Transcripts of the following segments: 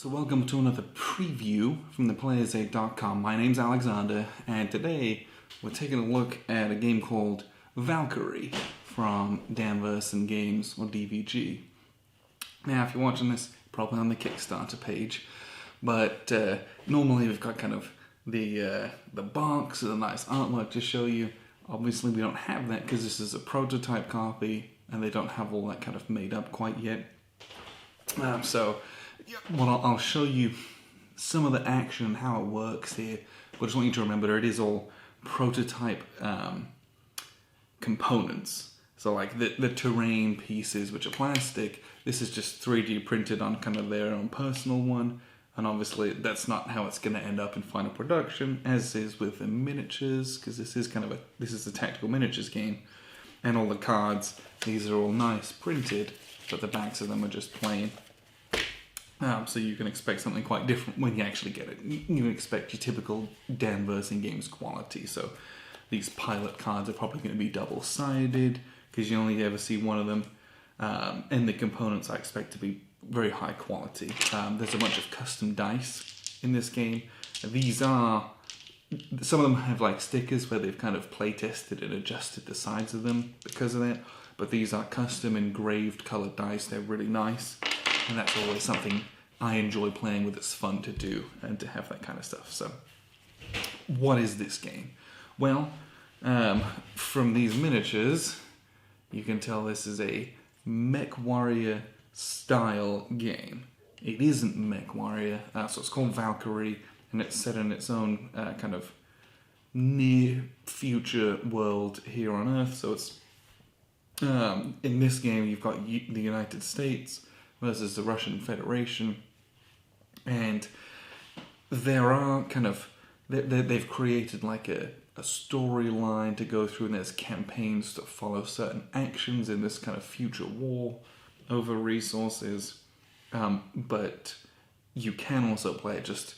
So welcome to another preview from theplayersaid.com. My name's Alexander, and today we're taking a look at a game called Valkyrie from Danvers Games, or DVG. Now, if you're watching this, probably on the Kickstarter page, but normally we've got kind of the box and a nice artwork to show you. Obviously, we don't have that because this is a prototype copy, and they don't have all that kind of made up quite yet. I'll show you some of the action and how it works here. But I just want you to remember it is all prototype components. So like the terrain pieces, which are plastic, this is just 3D printed on kind of their own personal one. And obviously that's not how it's going to end up in final production, as is with the miniatures, because this is a tactical miniatures game. And all the cards, these are all nice printed, but the backs of them are just plain. So you can expect something quite different when you actually get it. You can expect your typical Danvers Games quality. So these pilot cards are probably going to be double-sided because you only ever see one of them. And the components I expect to be very high quality. There's a bunch of custom dice in this game. These are... Some of them have like stickers where they've kind of play-tested and adjusted the sides of them because of that. But these are custom engraved colored dice. They're really nice. And that's always something I enjoy playing with. It's fun to do and to have that kind of stuff. So, what is this game? Well, from these miniatures, you can tell this is a Mech Warrior style game. It isn't Mech Warrior, so it's called Valkyrie, and it's set in its own kind of near future world here on Earth. So it's in this game you've got the United States versus the Russian Federation, and there are kind of they've created like a storyline to go through, and there's campaigns to follow certain actions in this kind of future war over resources, but you can also play it just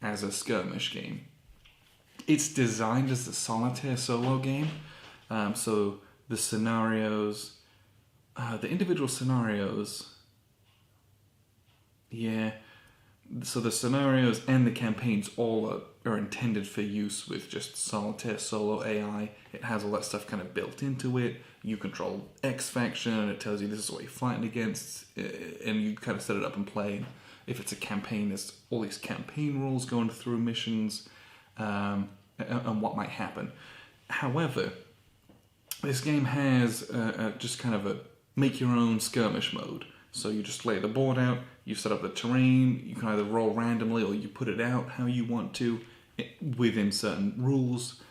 as a skirmish game. It's designed as a solitaire solo game, so the scenarios, the individual scenarios, yeah, so the scenarios and the campaigns all are intended for use with just solitaire solo AI. It has all that stuff kind of built into it. You control X faction, and it tells you this is what you're fighting against, and you kind of set it up and play. If it's a campaign, there's all these campaign rules going through missions, and what might happen. However, this game has just kind of a make your own skirmish mode. So you just lay the board out, you set up the terrain, you can either roll randomly or you put it out how you want to within certain rules,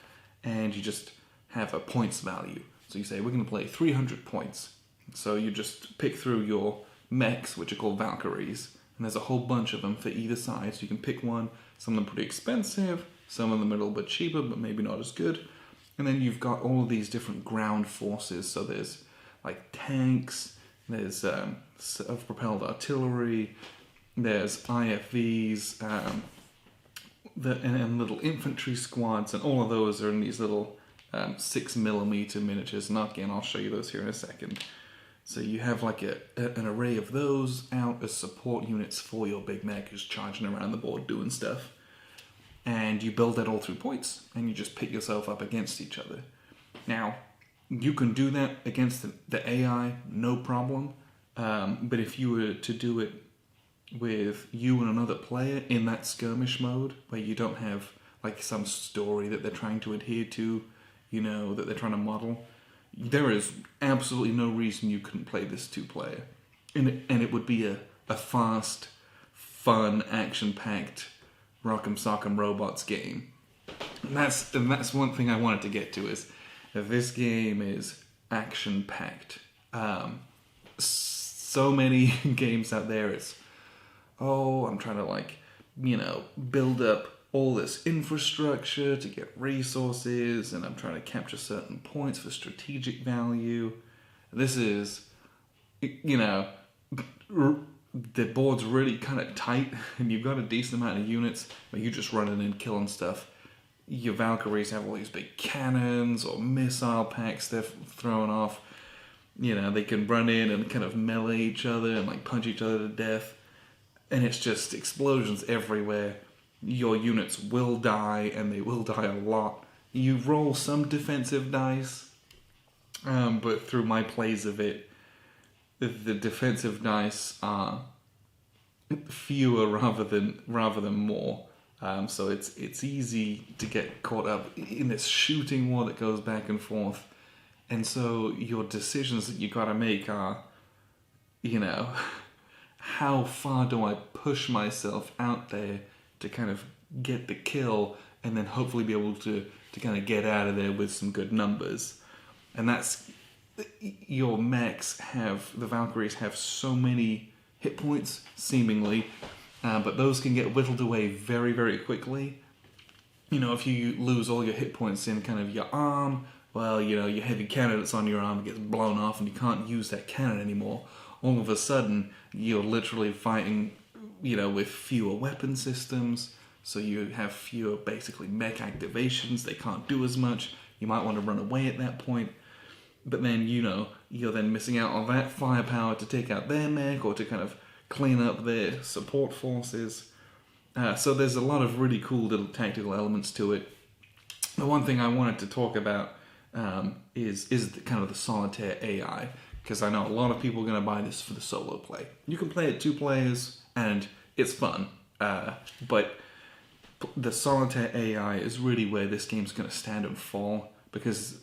and you just have a points value. So you say, we're going to play 300 points. So you just pick through your mechs, which are called Valkyries, and there's a whole bunch of them for either side, so you can pick one. Some of them pretty expensive, some of them a little bit cheaper, but maybe not as good. And then you've got all of these different ground forces, so there's like tanks, there's self-propelled artillery, there's IFVs, and little infantry squads, and all of those are in these little 6mm miniatures. And again, I'll show you those here in a second. So you have like an array of those out as support units for your big mech who's charging around the board doing stuff. And you build that all through points, and you just pit yourself up against each other. Now, you can do that against the AI, no problem. But if you were to do it with you and another player in that skirmish mode, where you don't have like some story that they're trying to adhere to, you know, that they're trying to model, there is absolutely no reason you couldn't play this two-player. And it would be a fast, fun, action-packed Rock'em Sock'em Robots game. And that's one thing I wanted to get to, is that this game is action-packed. So many games out there, it's, I'm trying to build up all this infrastructure to get resources, and I'm trying to capture certain points for strategic value. This is, the board's really kind of tight, and you've got a decent amount of units, but you're just running in, killing stuff. Your Valkyries have all these big cannons or missile packs they're throwing off. They can run in and kind of melee each other and like punch each other to death. and it's just explosions everywhere. Your units will die, and they will die a lot. You roll some defensive dice, but through my plays of it, the defensive dice are fewer rather than more. So it's easy to get caught up in this shooting war that goes back and forth, and so your decisions that you gotta make are, how far do I push myself out there to kind of get the kill, and then hopefully be able to kind of get out of there with some good numbers. And that's, your mechs the Valkyries have so many hit points, seemingly, but those can get whittled away very, very quickly. If you lose all your hit points in kind of your arm, well, your heavy cannon that's on your arm gets blown off and you can't use that cannon anymore. All of a sudden, you're literally fighting, with fewer weapon systems, so you have fewer, basically, mech activations. They can't do as much. You might want to run away at that point. But then, you're then missing out on that firepower to take out their mech or to kind of clean up their support forces. So there's a lot of really cool little tactical elements to it. The one thing I wanted to talk about is kind of the solitaire AI, because I know a lot of people are going to buy this for the solo play. You can play it 2 players, and it's fun. But the solitaire AI is really where this game's going to stand and fall, because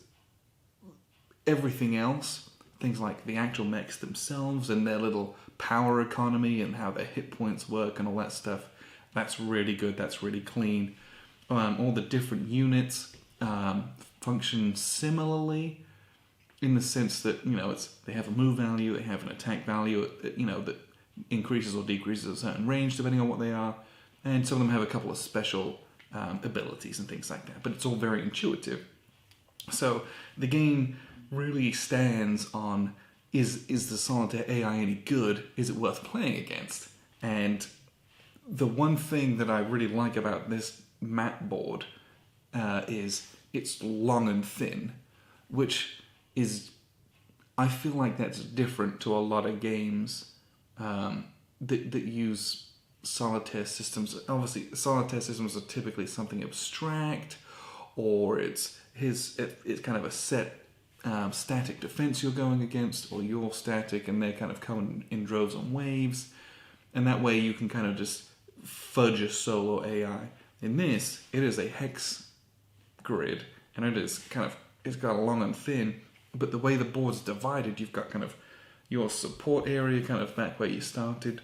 everything else, things like the actual mechs themselves and their little power economy and how their hit points work and all that stuff, that's really good, that's really clean. All the different units function similarly, in the sense that, they have a move value, they have an attack value, that increases or decreases a certain range depending on what they are, and some of them have a couple of special abilities and things like that, but it's all very intuitive. So the game really stands on, is the solitaire AI any good? Is it worth playing against? And the one thing that I really like about this map board is it's long and thin, which is, I feel like that's different to a lot of games that use solitaire systems. Obviously, solitaire systems are typically something abstract, or it's kind of a set static defense you're going against, or you're static and they're kind of coming in droves on waves, and that way you can kind of just fudge a solo AI. In this, it is a hex grid, and it's got a long and thin, but the way the board's divided, you've got kind of your support area kind of back where you started.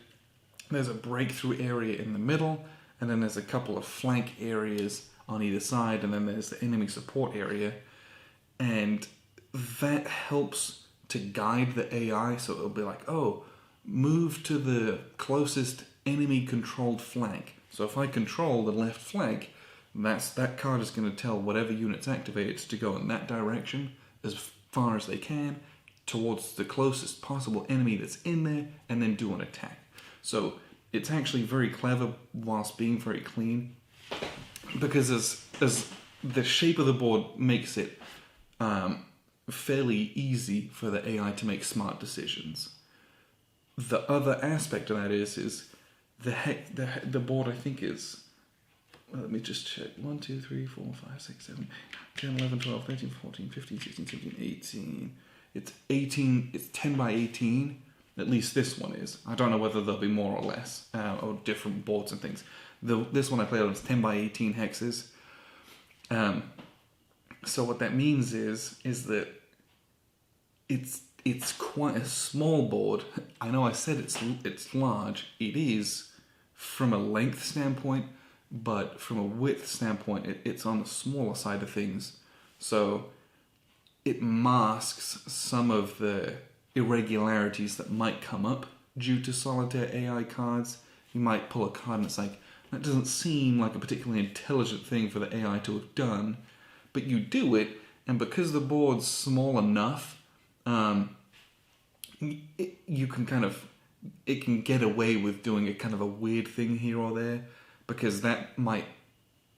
There's a breakthrough area in the middle, and then there's a couple of flank areas on either side, and then there's the enemy support area. And that helps to guide the AI, so it'll be like, oh, move to the closest enemy-controlled flank. So if I control the left flank, that card is going to tell whatever unit's activated to go in that direction as far as they can towards the closest possible enemy that's in there, and then do an attack. So it's actually very clever whilst being very clean, because as the shape of the board makes it fairly easy for the AI to make smart decisions. The other aspect of that is the board, I think, is, well, let me just check, 1, 2, 3, 4, 5, 6, 7, 8, 9, 10, 11, 12, 13, 14, 15, 16, 17, 18. It's 10 by 18. At least this one is. I don't know whether there'll be more or less, or different boards and things. This one I played on is 10 by 18 hexes. So what that means is that it's quite a small board. I know I said it's large. It is from a length standpoint, but from a width standpoint, it's on the smaller side of things. So it masks some of the irregularities that might come up due to solitaire AI cards. You might pull a card and it's like, that doesn't seem like a particularly intelligent thing for the AI to have done, but you do it, and because the board's small enough, you can kind of, it can get away with doing a kind of a weird thing here or there, because that might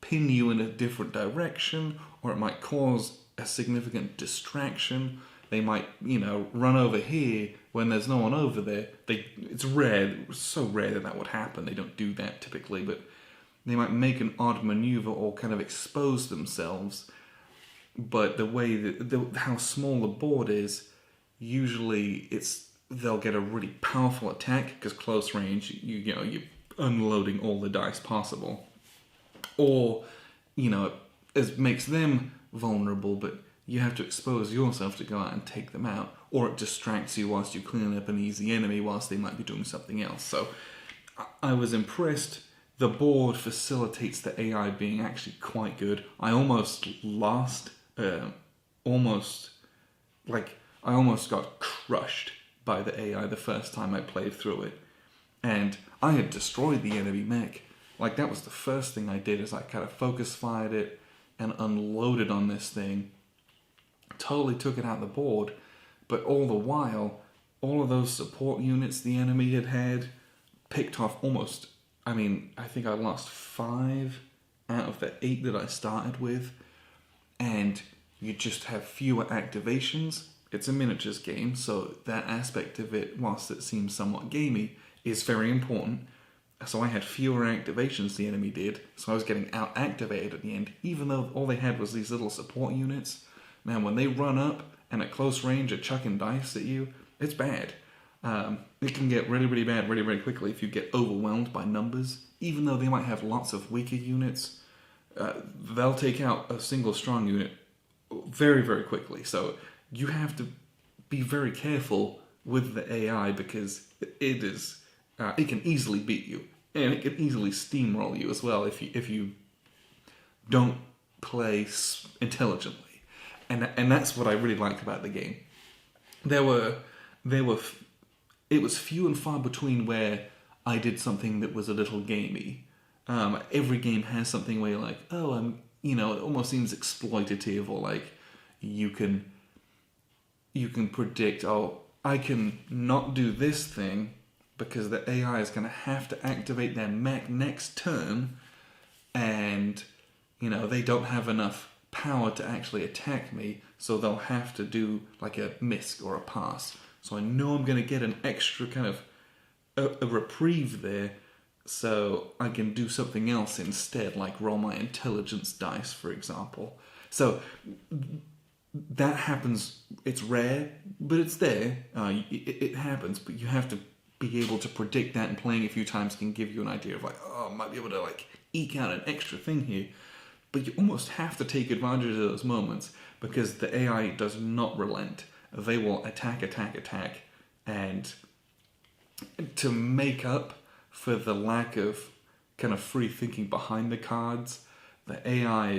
pin you in a different direction, or it might cause a significant distraction. They might, run over here when there's no one over there. It's rare, so rare that would happen. They don't do that typically, but they might make an odd maneuver or kind of expose themselves. But the way that how small the board is, usually they'll get a really powerful attack because close range, you're unloading all the dice possible, or it makes them vulnerable, but you have to expose yourself to go out and take them out, or it distracts you whilst you're cleaning up an easy enemy whilst they might be doing something else. So I was impressed. The board facilitates the AI being actually quite good. I almost lost, I almost got crushed by the AI the first time I played through it. And I had destroyed the enemy mech. Like, that was the first thing I did, is I kind of focus fired it and unloaded on this thing. Totally took it out the board, but all the while, all of those support units the enemy had picked off almost, I think I lost 5 out of the 8 that I started with, and you just have fewer activations. It's a miniatures game, so that aspect of it, whilst it seems somewhat gamey, is very important. So I had fewer activations the enemy did, so I was getting out-activated at the end, even though all they had was these little support units. Man, when they run up and at close range are chucking dice at you, it's bad. It can get really, really bad really, really quickly if you get overwhelmed by numbers. Even though they might have lots of weaker units, they'll take out a single strong unit very, very quickly. So you have to be very careful with the AI, because it can easily beat you, and it can easily steamroll you as well if you don't play intelligently. And that's what I really liked about the game. It was few and far between where I did something that was a little gamey. Every game has something where you're like, it almost seems exploitative, or like you can predict, I can not do this thing because the AI is going to have to activate their mech next turn, and they don't have enough power to actually attack me, so they'll have to do like a misc or a pass. So I know I'm going to get an extra kind of a reprieve there, so I can do something else instead, like roll my intelligence dice, for example. So that happens. It's rare, but it's there. It happens, but you have to be able to predict that, and playing a few times can give you an idea of like, I might be able to like eke out an extra thing here. But you almost have to take advantage of those moments, because the AI does not relent. They will attack, and to make up for the lack of kind of free thinking behind the cards, the AI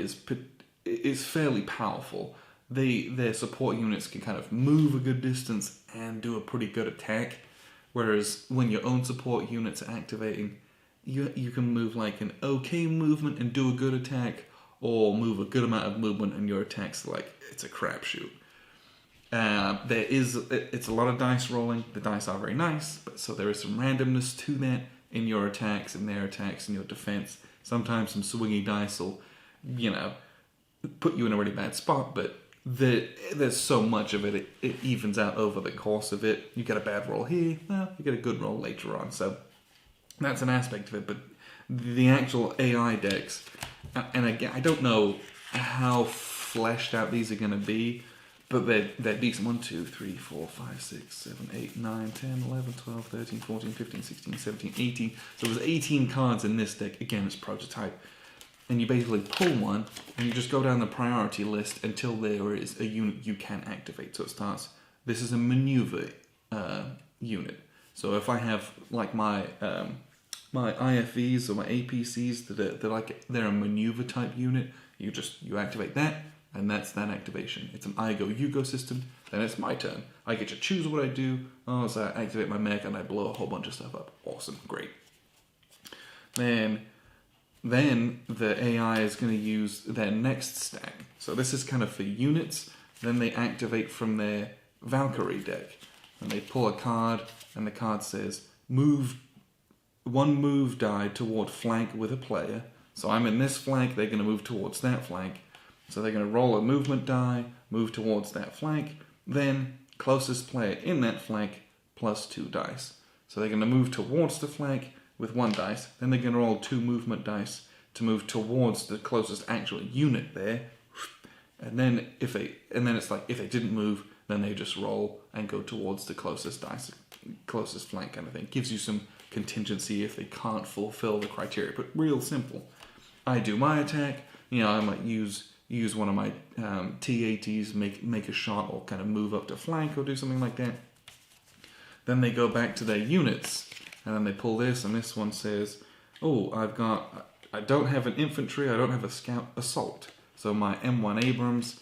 is fairly powerful. Their support units can kind of move a good distance and do a pretty good attack, whereas when your own support units are activating, you can move like an okay movement and do a good attack, or move a good amount of movement and your attack's like, it's a crapshoot. It's a lot of dice rolling. The dice are very nice, but so there is some randomness to that in your attacks and their attacks and your defense. Sometimes some swingy dice will, put you in a really bad spot, but there's so much of it, it evens out over the course of it. You get a bad roll here, you get a good roll later on. So that's an aspect of it, but the actual AI decks, and again, I don't know how fleshed out these are going to be, but they're decent. 1, 2, 3, 4, 5, 6, 7, 8, 9, 10, 11, 12, 13, 14, 15, 16, 17, 18. So there's 18 cards in this deck. Again, it's prototype. And you basically pull one, and you just go down the priority list until there is a unit you can activate. So it starts, this is a maneuver unit. So if I have like my IFVs or my APCs they're a maneuver type unit, you activate that, and that's that activation. It's an I go, you go system, then it's my turn. I get to choose what I do. So I activate my mech and I blow a whole bunch of stuff up. Awesome, great. Then the AI is going to use their next stack. So this is kind of for units. Then they activate from their Valkyrie deck. And they pull a card, and the card says, move die toward flank with a player. So I'm in this flank, they're going to move towards that flank. So they're going to roll a movement die, move towards that flank, Then closest player in that flank plus 2 dice. So they're going to move towards the flank with 1 dice. Then they're going to roll 2 movement dice to move towards the closest actual unit there. And then if they didn't move, then they just roll and go towards the closest flank kind of thing. Gives you some contingency if they can't fulfill the criteria, but real simple. I do my attack, I might use one of my T80s, make a shot or kind of move up to flank or do something like that. Then they go back to their units, and then they pull this, and this one says, oh, I don't have an infantry, I don't have a scout assault. So my M1 Abrams,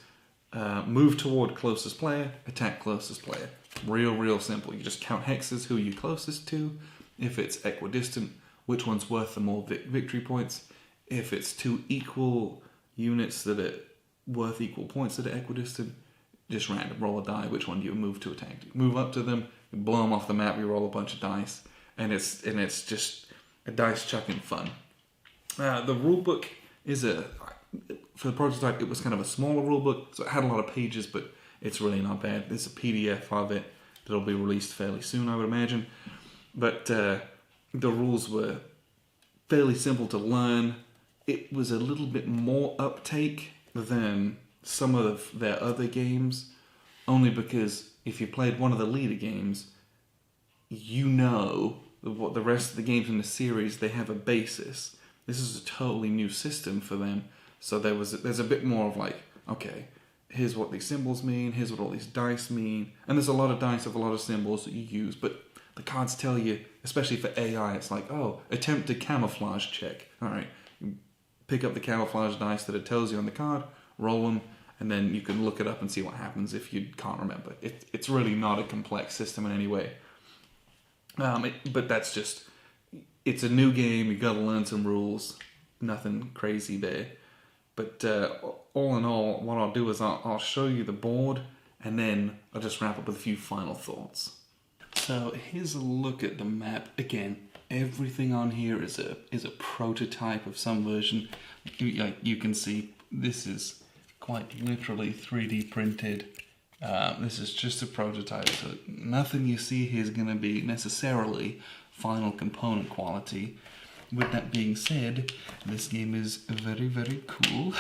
move toward closest player, attack closest player. Real simple. You just count hexes, who you're closest to. If it's equidistant, which one's worth the more victory points. If it's 2 equal units that are worth equal points that are equidistant, just random, roll a die, which one do you move to attack? You move up to them, you blow them off the map, you roll a bunch of dice, and it's just a dice chucking fun. The rulebook is for the prototype, it was kind of a smaller rulebook, so it had a lot of pages, but it's really not bad. There's a PDF of it that'll be released fairly soon, I would imagine. But the rules were fairly simple to learn. It was a little bit more uptake than some of their other games, only because if you played one of the leader games, you know what the rest of the games in the series, they have a basis. This is a totally new system for them, so there's a bit more of like, okay, here's what these symbols mean, here's what all these dice mean, and there's a lot of dice of a lot of symbols that you use, but the cards tell you, especially for AI, it's like, oh, attempt to camouflage check. Alright, pick up the camouflage dice that it tells you on the card, roll them, and then you can look it up and see what happens if you can't remember. It's really not a complex system in any way. But that's just, it's a new game, you gotta learn some rules, nothing crazy there. But all in all, what I'll do is I'll show you the board, and then I'll just wrap up with a few final thoughts. So here's a look at the map. Again, everything on here is a prototype of some version. You can see this is quite literally 3D printed. This is just a prototype, so nothing you see here is going to be necessarily final component quality. With that being said, this game is very cool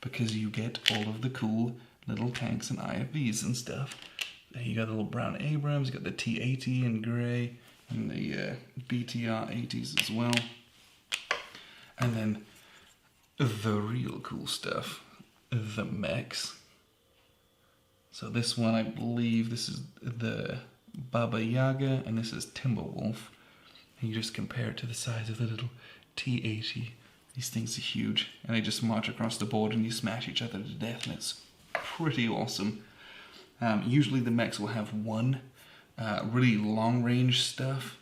because you get all of the cool little tanks and IFVs and stuff. You got the little brown Abrams, you got the T80 in grey, and the BTR 80s as well. And then the real cool stuff, the Mechs. So this one, I believe, this is the Baba Yaga, and this is Timberwolf. And you just compare it to the size of the little T80. These things are huge, and they just march across the board and you smash each other to death, and it's pretty awesome. Usually the mechs will have one really long-range stuff.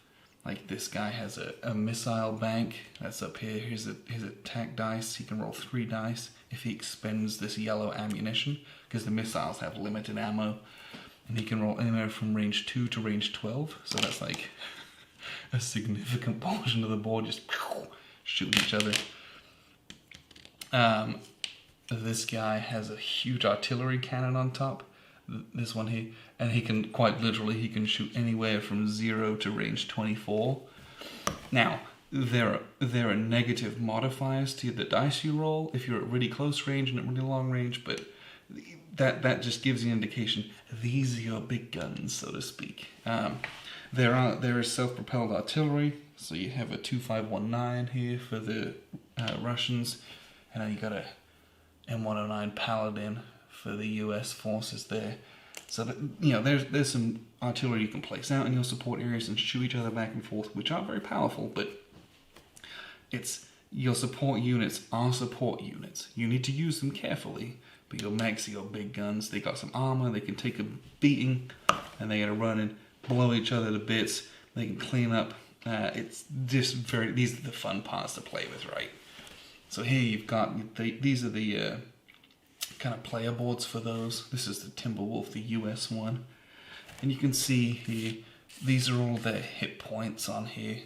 Like this guy has a missile bank that's up here. Here's attack dice. He can roll 3 dice if he expends this yellow ammunition, because the missiles have limited ammo. And he can roll anywhere from range 2 to range 12. So that's like a significant portion of the board just shooting each other. This guy has a huge artillery cannon on top. This one here, and he can quite literally, he can shoot anywhere from 0 to range 24. Now, there are negative modifiers to the dice you roll if you're at really close range and at really long range, but that just gives you an indication these are your big guns, so to speak. There is self-propelled artillery, so you have a 2519 here for the Russians, and then you got a M109 Paladin for the US forces there. So that, there's some artillery you can place out in your support areas and shoot each other back and forth, which are very powerful, but it's your support units are support units. You need to use them carefully, but your mechs are your big guns. They got some armor, they can take a beating, and they gotta run and blow each other to bits. They can clean up. It's just these are the fun parts to play with, right? So here you've got, these are the kind of player boards for those. This is the Timberwolf, the US one. And you can see here, these are all their hit points on here,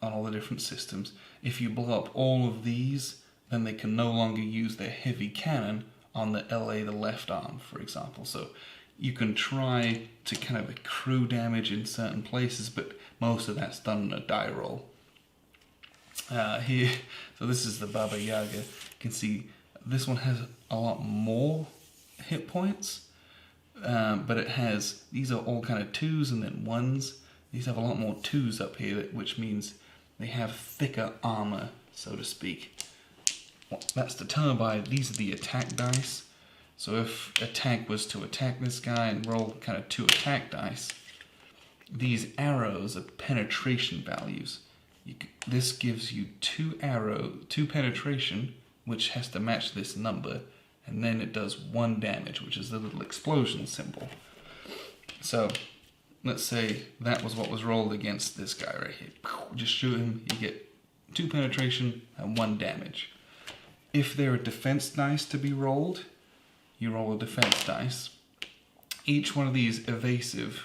on all the different systems. If you blow up all of these, then they can no longer use their heavy cannon on the LA, the left arm, for example. So You can try to kind of accrue damage in certain places, but most of that's done on a die roll. Here, so this is the Baba Yaga. You can see this one has a lot more hit points, but it has, these are all kind of 2s and then 1s. These have a lot more 2s up here, which means they have thicker armor, so to speak. That's determined by, these are the attack dice. So if attack was to attack this guy and roll kind of 2 attack dice, these arrows are penetration values. This gives you 2 penetration, which has to match this number, and then it does 1 damage, which is the little explosion symbol. So let's say that was what was rolled against this guy right here. Just shoot him, you get 2 penetration and 1 damage. If there are defense dice to be rolled, you roll a defense dice. Each one of these evasive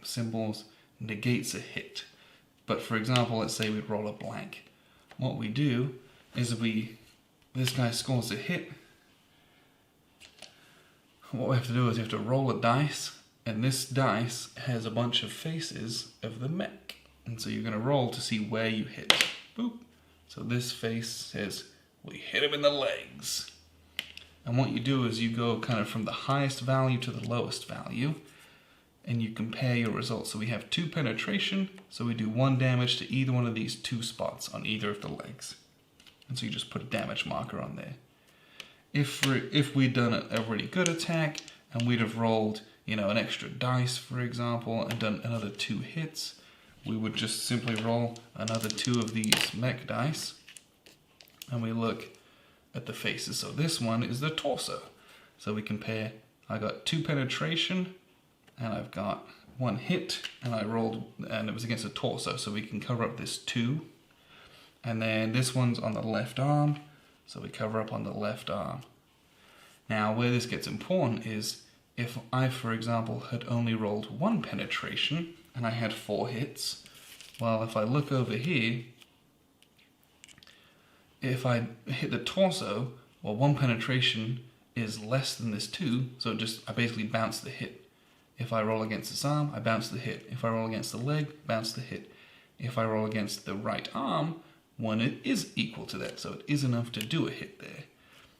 symbols negates a hit. But for example, let's say we'd roll a blank. What we do is this guy scores a hit. What we have to do is we have to roll a dice, and this dice has a bunch of faces of the mech. And so you're going to roll to see where you hit. Boop. So this face says, we hit him in the legs. And what you do is you go kind of from the highest value to the lowest value, and you compare your results. So we have 2 penetration, so we do 1 damage to either one of these 2 spots on either of the legs. And so you just put a damage marker on there. If we'd done a really good attack, and we'd have rolled, an extra dice, for example, and done another 2 hits, we would just simply roll another 2 of these mech dice, and we look at the faces. So this one is the torso. So we compare, I got 2 penetration, and I've got 1 hit, and I rolled, and it was against the torso, so we can cover up this 2. And then this one's on the left arm, so we cover up on the left arm. Now, where this gets important is, if I, for example, had only rolled 1 penetration, and I had 4 hits, well, if I look over here, if I hit the torso, well, 1 penetration is less than this 2, so I basically bounce the hit. If I roll against this arm, I bounce the hit. If I roll against the leg, bounce the hit. If I roll against the right arm, it is equal to that, so it is enough to do a hit there.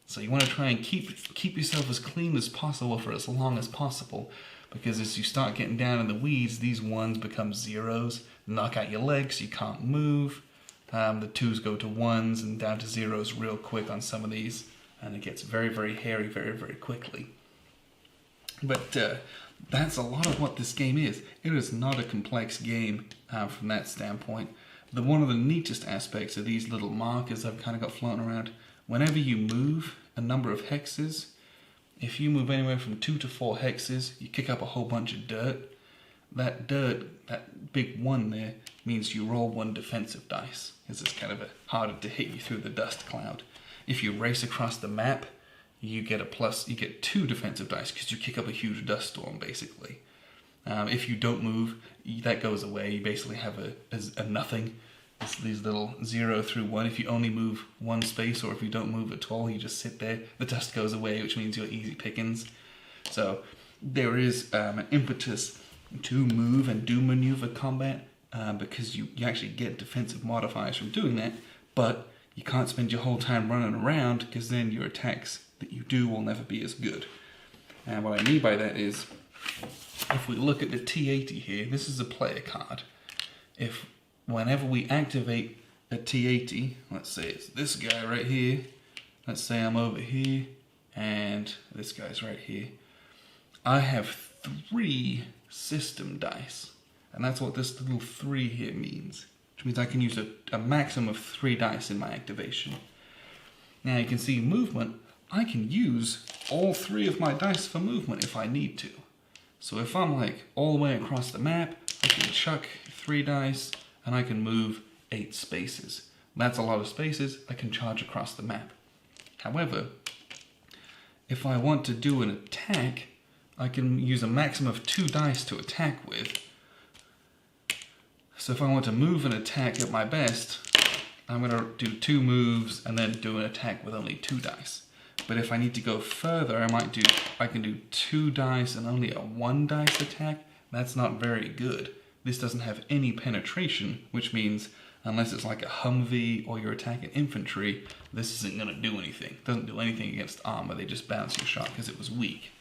So you want to try and keep yourself as clean as possible for as long as possible, because as you start getting down in the weeds, these 1s become 0s, knock out your legs, you can't move. The 2s go to 1s and down to 0s real quick on some of these, and it gets very, very hairy very, very quickly. But that's a lot of what this game is. It is not a complex game from that standpoint. One of the neatest aspects of these little markers I've kind of got floating around, whenever you move a number of hexes, if you move anywhere from 2 to 4 hexes, you kick up a whole bunch of dirt. That dirt, that big 1 there, means you roll 1 defensive dice, because it's kind of harder to hit you through the dust cloud. If you race across the map, you get 2 defensive dice, because you kick up a huge dust storm, basically. If you don't move, that goes away. You basically have a nothing. It's these little 0 through 1. If you only move 1 space, or if you don't move at all, you just sit there. The dust goes away, which means you're easy pickings. So there is an impetus to move and do maneuver combat, because you actually get defensive modifiers from doing that, but you can't spend your whole time running around, because then your attacks that you do will never be as good. And what I mean by that is, if we look at the T80 here, this is a player card. Whenever we activate a T80, let's say it's this guy right here, let's say I'm over here, and this guy's right here, I have 3 system dice, and that's what this little 3 here means, which means I can use a maximum of 3 dice in my activation. Now you can see movement, I can use all 3 of my dice for movement if I need to. So if I'm like all the way across the map, I can chuck 3 dice and I can move 8 spaces. That's a lot of spaces, I can charge across the map. However, if I want to do an attack, I can use a maximum of 2 dice to attack with. So if I want to move and attack at my best, I'm going to do 2 moves and then do an attack with only 2 dice. But if I need to go further, I can do 2 dice and only a 1 dice attack. That's not very good. This doesn't have any penetration, which means unless it's like a Humvee or you're attacking infantry, this isn't going to do anything. It doesn't do anything against armor. They just bounce your shot because it was weak.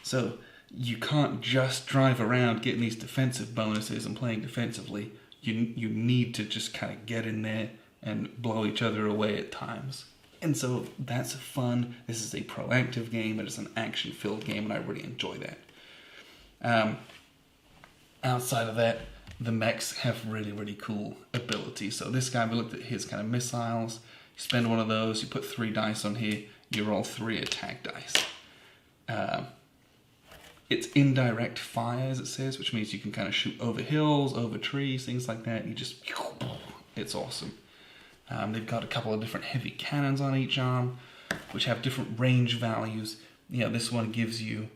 So you can't just drive around getting these defensive bonuses and playing defensively. You need to just kind of get in there and blow each other away at times. And so that's fun. This is a proactive game. It is an action-filled game, and I really enjoy that. Outside of that, the mechs have really, really cool abilities. So this guy, we looked at his kind of missiles. You spend one of those, you put 3 dice on here, you roll 3 attack dice. It's indirect fire, as it says, which means you can kind of shoot over hills, over trees, things like that. It's awesome. They've got a couple of different heavy cannons on each arm, which have different range values. This one gives you,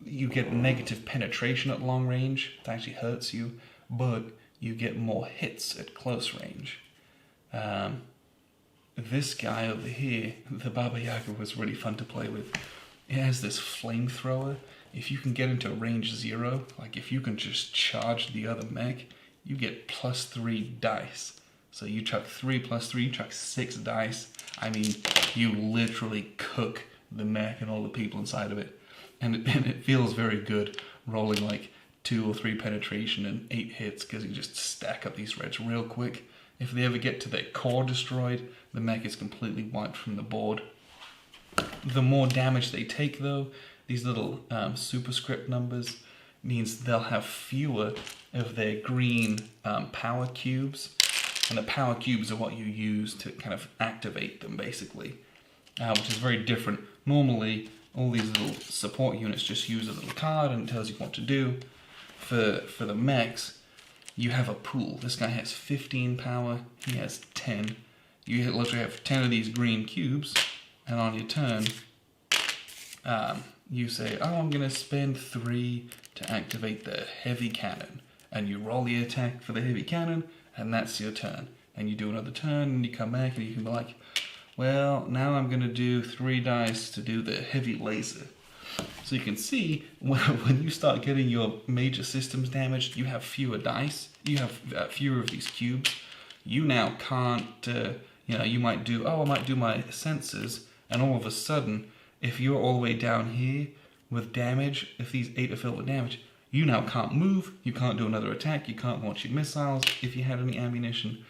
you get negative penetration at long range. It actually hurts you, but you get more hits at close range. This guy over here, the Baba Yaga, was really fun to play with. It has this flamethrower. If you can get into range 0, like if you can just charge the other mech, you get +3 dice. So you chuck 3 + 3, you chuck 6 dice. I mean, you literally cook the mech and all the people inside of it. And it feels very good rolling like 2 or 3 penetration and 8 hits because you just stack up these reds real quick. If they ever get to their core destroyed, the mech is completely wiped from the board. The more damage they take though, these little superscript numbers means they'll have fewer of their green power cubes. And the power cubes are what you use to kind of activate them basically, which is very different. Normally, all these little support units just use a little card and it tells you what to do. For the mechs, you have a pool. This guy has 15 power, he has 10. You literally have 10 of these green cubes, and on your turn, you say, oh, I'm going to spend 3 to activate the heavy cannon. And you roll the attack for the heavy cannon, and that's your turn. And you do another turn, and you come back, and you can be like, well, now I'm going to do 3 dice to do the heavy laser. So you can see, when you start getting your major systems damaged, you have fewer dice, you have fewer of these cubes. You now can't, you might do, I might do my sensors, and all of a sudden, if you're all the way down here with damage, if these 8 are filled with damage, you now can't move, you can't do another attack, you can't launch your missiles if you had any ammunition.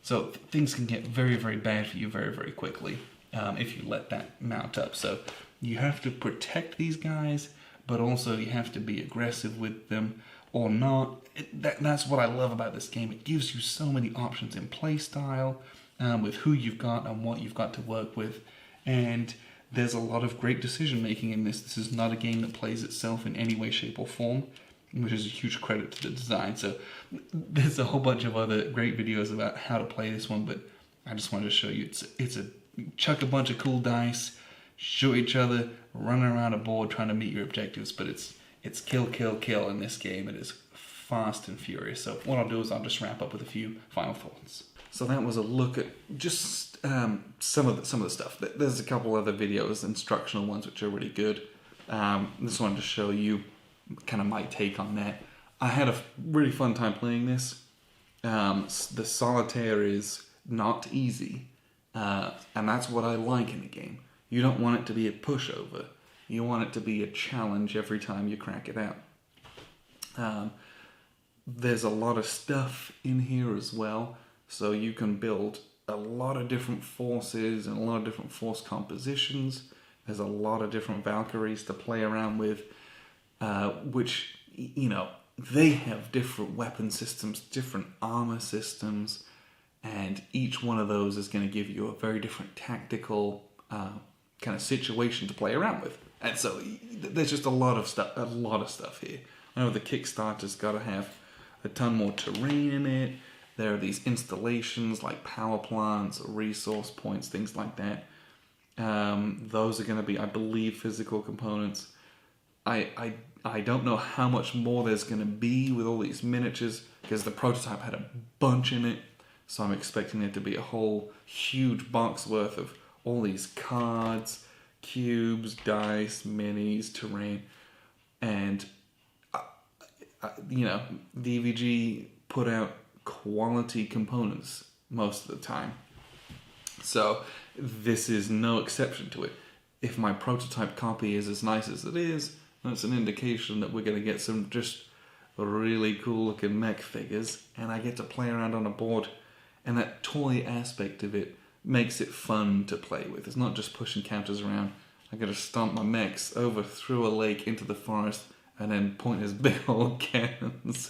So things can get very, very bad for you very, very quickly if you let that mount up. So you have to protect these guys, but also you have to be aggressive with them or not. That's what I love about this game. It gives you so many options in play style, with who you've got and what you've got to work with. And there's a lot of great decision making in this. This is not a game that plays itself in any way, shape or form, which is a huge credit to the design. So there's a whole bunch of other great videos about how to play this one, but I just wanted to show you it's a chuck a bunch of cool dice, shoot each other, run around a board trying to meet your objectives, but it's kill, kill, kill in this game. It is fast and furious. So what I'll do is I'll just wrap up with a few final thoughts. So that was a look at just some of the stuff. There's a couple other videos, instructional ones, which are really good. Just wanted to show you kind of my take on that. I had a really fun time playing this. The solitaire is not easy, and that's what I like in a game. You don't want it to be a pushover. You want it to be a challenge every time you crack it out. There's a lot of stuff in here as well, so you can build a lot of different forces and a lot of different force compositions. There's a lot of different Valkyries to play around with, which, they have different weapon systems, different armor systems, and each one of those is going to give you a very different tactical kind of situation to play around with. And so there's just a lot of stuff here. I know the Kickstarter's got to have a ton more terrain in it. There are these installations like power plants, resource points, things like that. Those are going to be, I believe, physical components. I don't know how much more there's going to be with all these miniatures, because the prototype had a bunch in it. So I'm expecting there to be a whole huge box worth of all these cards, cubes, dice, minis, terrain, and DVG put out quality components most of the time. So this is no exception to it. If my prototype copy is as nice as it is, that's an indication that we're going to get some just really cool looking mech figures, and I get to play around on a board, and that toy aspect of it makes it fun to play with. It's not just pushing counters around. I get to stomp my mechs over through a lake into the forest and then point his big old cannons.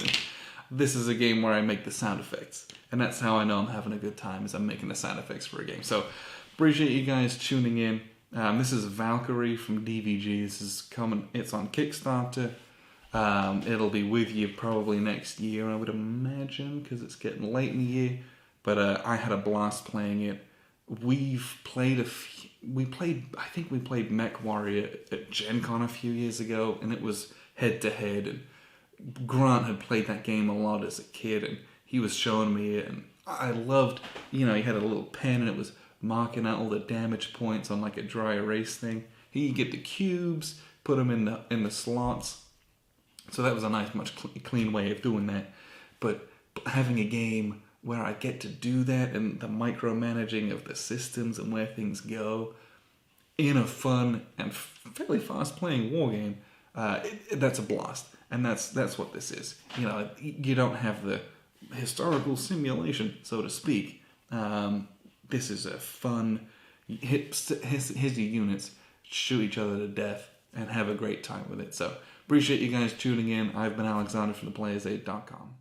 This is a game where I make the sound effects, and that's how I know I'm having a good time, is I'm making the sound effects for a game. So appreciate you guys tuning in. This is Valkyrie from DVG. This is coming. It's on Kickstarter. It'll be with you probably next year, I would imagine, because it's getting late in the year. But I had a blast playing it. We've played I think we played Mech Warrior at Gen Con a few years ago, and it was head to head. And Grant had played that game a lot as a kid, and he was showing me it, and I loved. He had a little pen, and it was marking out all the damage points on like a dry erase thing. You get the cubes, put them in the slots. So that was a nice, much clean way of doing that. But having a game where I get to do that and the micromanaging of the systems and where things go in a fun and fairly fast-playing war game, that's a blast. And that's what this is. You don't have the historical simulation, so to speak. This is a fun, here's your units, shoot each other to death, and have a great time with it. So appreciate you guys tuning in. I've been Alexander from theplayersaid.com.